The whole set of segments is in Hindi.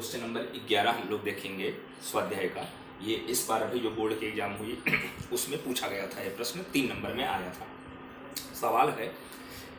क्वेश्चन नंबर 11 हम लोग देखेंगे स्वाध्याय का। ये इस बार अभी जो बोर्ड की एग्जाम हुई उसमें पूछा गया था। ये प्रश्न 3 नंबर में आया था। सवाल है,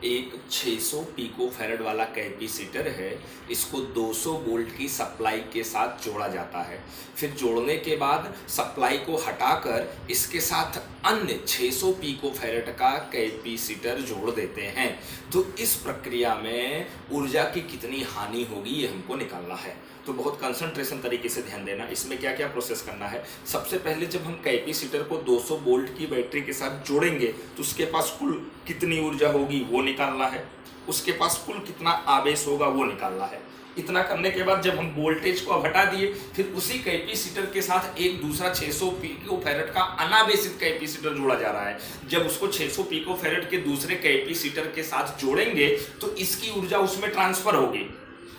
एक 600 पिको फैरेड वाला कैपेसिटर है, इसको 200 वोल्ट की सप्लाई के साथ जोड़ा जाता है। फिर जोड़ने के बाद सप्लाई को हटाकर इसके साथ अन्य 600 पिको फैरेड का कैपेसिटर जोड़ देते हैं। तो इस प्रक्रिया में ऊर्जा की कितनी हानि होगी ये हमको निकालना है। तो बहुत कंसंट्रेशन तरीके से ध्यान देना। इसमें क्या क्या प्रोसेस करना है। सबसे पहले जब हम कैपेसिटर को 200 वोल्ट की बैटरी के साथ जोड़ेंगे तो उसके पास कुल कितनी ऊर्जा होगी वो निकालना है। उसके पास कुल कितना आवेश होगा वो निकालना है। इतना करने के बाद जब हम वोल्टेज को अब हटा दिए, फिर उसी कैपेसिटर के साथ एक दूसरा 600 पिको फैरेड का अनावेशित कैपेसिटर जोड़ा जा रहा है। जब उसको 600 पिको फैरेड के दूसरे कैपेसिटर के साथ जोड़ेंगे तो इसकी ऊर्जा उसमें ट्रांसफर होगी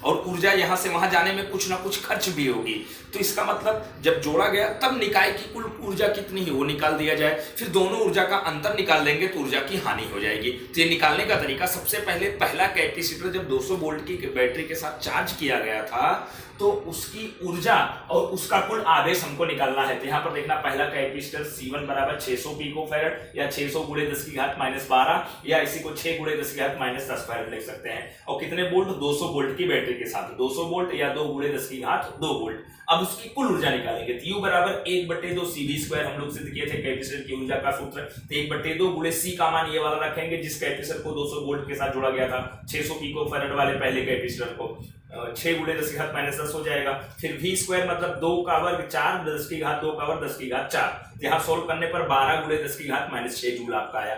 और ऊर्जा यहां से वहां जाने में कुछ ना कुछ खर्च भी होगी। तो इसका मतलब जब जोड़ा गया तब निकाय की कुल ऊर्जा कितनी है वो निकाल दिया जाए। फिर दोनों ऊर्जा का अंतर निकाल देंगे तो ऊर्जा की हानि हो जाएगी। तो ये निकालने का तरीका, सबसे पहले पहला कैपेसिटर जब 200 वोल्ट की बैटरी के साथ चार्ज किया गया था तो उसकी ऊर्जा और उसका कुल आवेश हमको निकालना है। तो यहाँ पर देखना, पहला कैपेसिटर C1 बराबर 600 पिको फैरेड या 600 गुणे 10 की घात -12 या इसी को 6 गुणे 10 की घात -10 फैरेड लिख सकते हैं। और कितने वोल्ट? 200 वोल्ट की बैटरी के साथ 200 वोल्ट या 2 गुणे 10 की घात 2 वोल्ट। अब उसकी कुल ऊर्जा निकालेंगे। तो U बराबर 1/2 CV² हम लोग सिद्ध किए थे कैपेसिटर की ऊर्जा का सूत्र। तो 1/2 गुणे C का मान ये वाला रखेंगे जिस कैपेसिटर को 200 वोल्ट के साथ जोड़ा गया था 600 पिको फैरेड वाले पहले कैपेसिटर को। 6 गुणे 10 की घात -10 हो जाएगा। फिर V² मतलब 2 का वर्ग 4 10 की घात 2 का वर्ग 10 की घात 4। यहाँ सोल्व करने पर 12 गुणे 10 की घात -6 जूल आपका आया।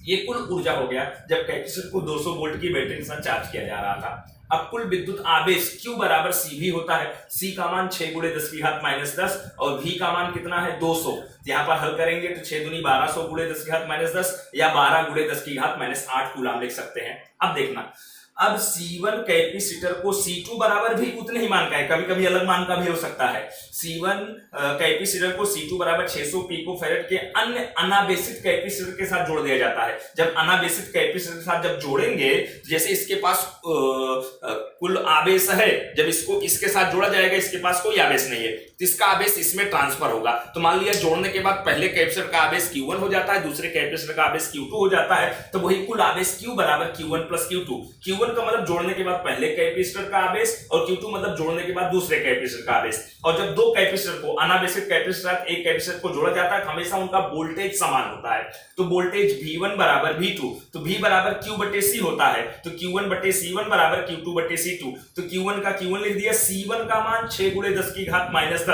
ये कुल ऊर्जा हो गया जब कैपेसिटर को 200 वोल्ट की बैटरी के साथ चार्ज किया जा रहा था। अब कुल विद्युत आवेश Q बराबर CV होता है। C का मान 6 गुणे 10 की घात -10 और V का मान कितना है 200। यहाँ पर हल करेंगे तो 6 दूनी 1200 गुणे 10 की घात -10 या 12 गुणे 10 की घात -8 कूलम लिख सकते हैं। अब देखना, अब C1 कैपेसिटर को C2 बराबर भी उतने ही मान का है, कभी कभी अलग मान का भी हो सकता है। C1 कैपेसिटर को C2 बराबर 600 पिको फैरेड के अन्य अनावेशित कैपेसिटर के साथ जोड़ दिया जाता है। जब अनावेशित कैपेसिटर के साथ जब जोड़ेंगे, जैसे इसके पास कुल आवेश है, जब इसको इसके साथ जोड़ा जाएगा, इसके पास कोई आवेश नहीं है तो इसका आवेश इसमें ट्रांसफर होगा। तो मान लिया जोड़ने के बाद पहले कैपेसिटर का आवेश Q1 हो जाता है, दूसरे कैपेसिटर का आवेश Q2 हो जाता है। तो वही कुल आवेश Q बराबर Q1 प्लस Q2। Q1 का मतलब जोड़ने के बाद पहले कैपेसिटर का आवेश और Q2 मतलब जोड़ने के बाद दूसरे कैपेसिटर का आवेश। और जब दो कैपेसिटर को अनावेशित कैपेसिटर एक कैपेसिटर को जोड़ा जाता है, हमेशा उनका वोल्टेज समान होता है। तो वोल्टेज V1 बराबर V2, तो V बराबर Q/C होता है। तो Q1/C1 बराबर Q2/C2। तो Q1 का Q1 लिख दिया। C1 का मान 6 गुणे 10 की घात -10।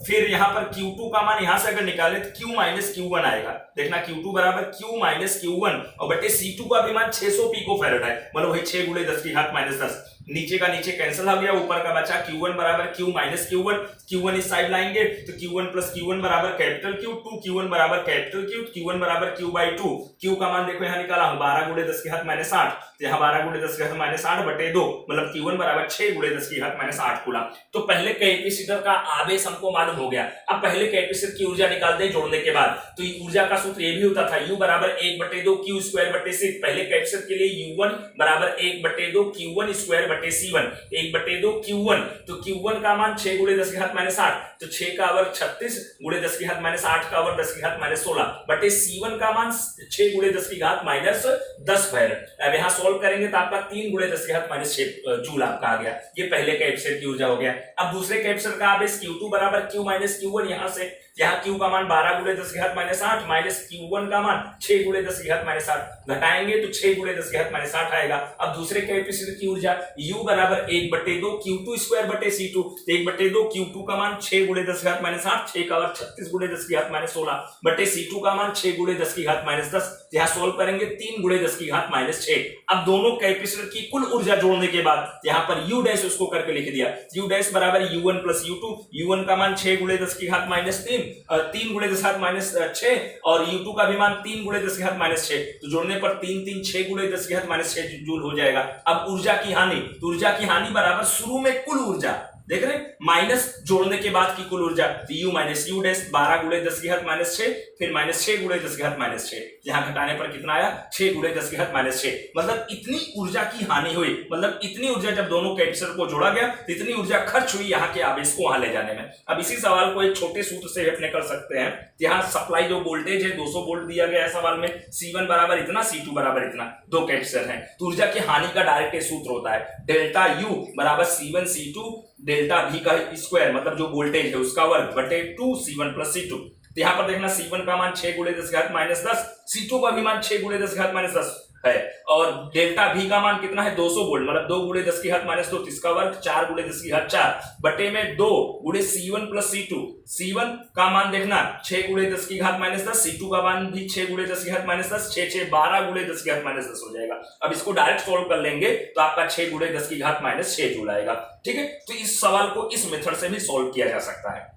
फिर यहां पर Q2 का मान यहां से अगर निकाले तो Q - Q1 आएगा। देखना, Q2 बराबर Q - Q1 और बटे C2 का भी मान 600 पिको फैरेड है, मतलब वही 6 गुणे 10 की घात -10। नीचे का नीचे कैंसिल हो गया, ऊपर का बचा Q1 बराबर Q - Q1। Q1 इस साइड लाएंगे तो Q1 प्लस Q1 बराबर कैपिटल Q, 2Q1 बराबर कैपिटल Q, Q1 बराबर Q/2। Q का मान देखो यहां निकाला हूं 12 गुणे 10 की घात -8। तो यहां 12 गुणे 10 की घात -8 बटे 2 मतलब Q1 बराबर 6 गुणे 10 की घात -8 कूलम। तो पहले कैपेसिटर का आवेश हमको मालूम हो गया। अब पहले कैपेसिटर की ऊर्जा निकाल दें जोड़ने के बाद। तो ऊर्जा का सूत्र ये भी होता था, U बराबर 1/2 Q²/6। पहले कैपेसिटर के लिए U1 बराबर 1/2 Q1² बटे C1, 1/2 Q1। तो Q1 का मान 6 गुणे 10 की घात -8, तो 6 का वर्ग 36 गुणे 10 की घात -8 का वर्ग 10 की घात -16 बटे C1 का मान 6 गुणे 10 की घात -10 फैरेड। अब यहां सॉल्व करेंगे तो आपका 3 गुणे 10 की घात -6 जूल आपका आ गया। ये पहले कैपेसिटर की ऊर्जा हो गया। अब दूसरे कैपेसिटर का आवेश Q2 बराबर Q - Q1। यहां से यहाँ Q का मान 12 गुणे 10 की घात -8 माइनस Q1 का मान 6 गुणे 10 की घात -8 घटाएंगे तो 6 गुणे 10 की घात -8 आएगा। अब दूसरे कैपेसिटर की ऊर्जा U बराबर 1/2 Q2² C2। 1/2 Q2 का मान 6 गुणे 10 की घात -8, 6 का वर्ग 36 गुणे 10 की घात -16 बटे C2 का मान 6 गुणे 10 की घात -10। यहाँ सोल्व करेंगे 3 गुणे 10 की घात -6। अब दोनों कैपेसिटर की कुल ऊर्जा जोड़ने के बाद यहाँ पर U डैश उसको करके लिख दिया। U डैश बराबर U1 प्लस U2। U1 का मान 6 गुणे 10 की घात -3, 3 गुणे 10 की घात -6 और U2 का भी मान 3 गुणे 10 की घात -6। तो जोड़ने पर 3 3 6 गुणे 10 की घात -6 जूल हो जाएगा। अब ऊर्जा की हानि, तो ऊर्जा की हानि बराबर शुरू में कुल ऊर्जा देख रहे हैं, माइनस जोड़ने के बाद की कुल ऊर्जा यू माइनस यू डैश 12 गुणे 10 की घात माइनस 6, फिर माइनस 6 गुणे 10 की घात माइनस 6, यहां घटाने पर कितना आया 6 गुणे 10 की घात माइनस 6। मतलब इतनी ऊर्जा की हानि हुई, मतलब इतनी ऊर्जा जब दोनों कैपेसिटर को जोड़ा गया तो इतनी ऊर्जा खर्च हुई यहाँ के आवेश को वहां ले जाने में। अब इसी सवाल को एक छोटे सूत्र से अपने कर सकते हैं। यहाँ सप्लाई जो वोल्टेज है 200 वोल्ट दिया गया है सवाल में, C1 बराबर इतना, C2 बराबर इतना, दो कैपेसिटर हैं, तो ऊर्जा की हानि का डायरेक्ट सूत्र होता है डेल्टा U बराबर C1 C2 डेल्टा V का स्क्वायर, मतलब जो वोल्टेज है उसका वर्ग बटे 2 C1 प्लस C2। तो यहाँ पर देखना C1 का मान 6 गुणे 10 की घात माइनस 10, C2 का भी मान 6 गुणे 10 की घात माइनस 10 है, और डेल्टा V का मान कितना है 200 वोल्ट, मतलब 2 गुणे 10 की घात माइनस 2, इसका वर्ग 4 गुणे 10 की घात 4 बटे में 2 गुणे C1 प्लस C2। C1 का मान देखना 6 गुणे 10 की घात माइनस 10, C2 का मान भी 6 गुणे 10 की घात माइनस 10, 6 6 12 गुणे 10 की घात माइनस 10 हो जाएगा। अब इसको डायरेक्ट सॉल्व कर लेंगे तो आपका 6 गुणे 10 की घात माइनस 6 जूल आएगा। ठीक है, तो इस सवाल को इस मेथड से भी सॉल्व किया जा सकता है।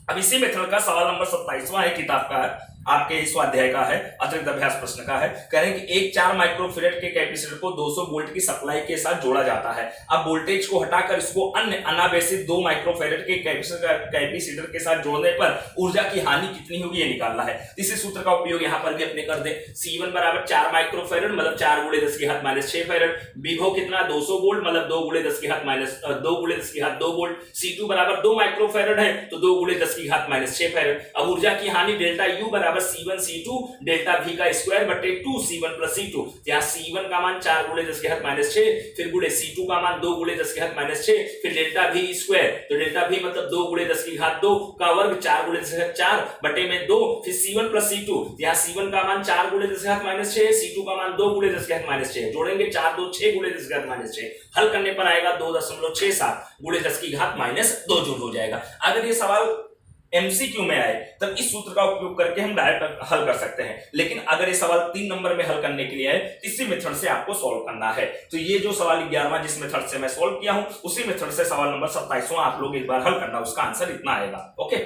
अब इसी मेथड का सवाल नंबर 27वां है, किताब का है, आपके इस स्वाध्याय का है, अतिरिक्त अभ्यास प्रश्न का है। कह रहे हैं कि एक 4 माइक्रोफेरेड के कैपेसिटर को 200 वोल्ट की सप्लाई के साथ जोड़ा जाता है। अब वोल्टेज को हटाकर इसको अन्य अनावेशित 2 माइक्रोफेरेड के कैपेसिटर के साथ जोड़ने पर ऊर्जा की हानि कितनी होगी ये निकालना है। इसी सूत्र का उपयोग यहां पर भी अपने कर दे। C1 बराबर 4 माइक्रोफेरेड मतलब 4 गुणे 10 की घात माइनस 6 फेरेड, विभव कितना 200 वोल्ट मतलब 2 गुणे 10 की घात माइनस 2 गुणे 10 की घात 2 वोल्ट। C2 बराबर 2 माइक्रोफेरेड है तो 2 गुणे 10 की घात माइनस 6 फेरेड। अब ऊर्जा की हानि डेल्टा U बराबर C1 C2 डेल्टा V का स्क्वायर बटे 2 C1 प्लस C2। यहाँ C1 का मान 4 गुणे 10 की घात माइनस 6, फिर गुणे C2 का मान 2 गुणे 10 की घात माइनस 6, फिर डेल्टा V स्क्वायर, तो डेल्टा V मतलब 2 गुणे 10 की घात 2 का वर्ग 4 गुणे 10 की घात 4 बटे में 2, फिर C1 प्लस C2। यहाँ C1 का मान 4 गुणे 10 की घात माइनस 6, C2 का मान 2 गुणे 10 की घात माइनस 6, जोड़ेंगे 4 2 6 गुणे 10 की घात माइनस 6, हल करने पर आएगा 2.67 गुणे 10 की घात माइनस 2 जूल हो जाएगा। अगर ये सवाल एमसीक्यू में आए तब इस सूत्र का उपयोग करके हम डायरेक्ट हल कर सकते हैं, लेकिन अगर ये सवाल 3 नंबर में हल करने के लिए आए इसी मेथड से आपको सॉल्व करना है। तो ये जो सवाल 11वां जिस मेथड से मैं सॉल्व किया हूं उसी मेथड से सवाल नंबर 27वां आप लोग एक बार हल करना, उसका आंसर इतना आएगा। ओके।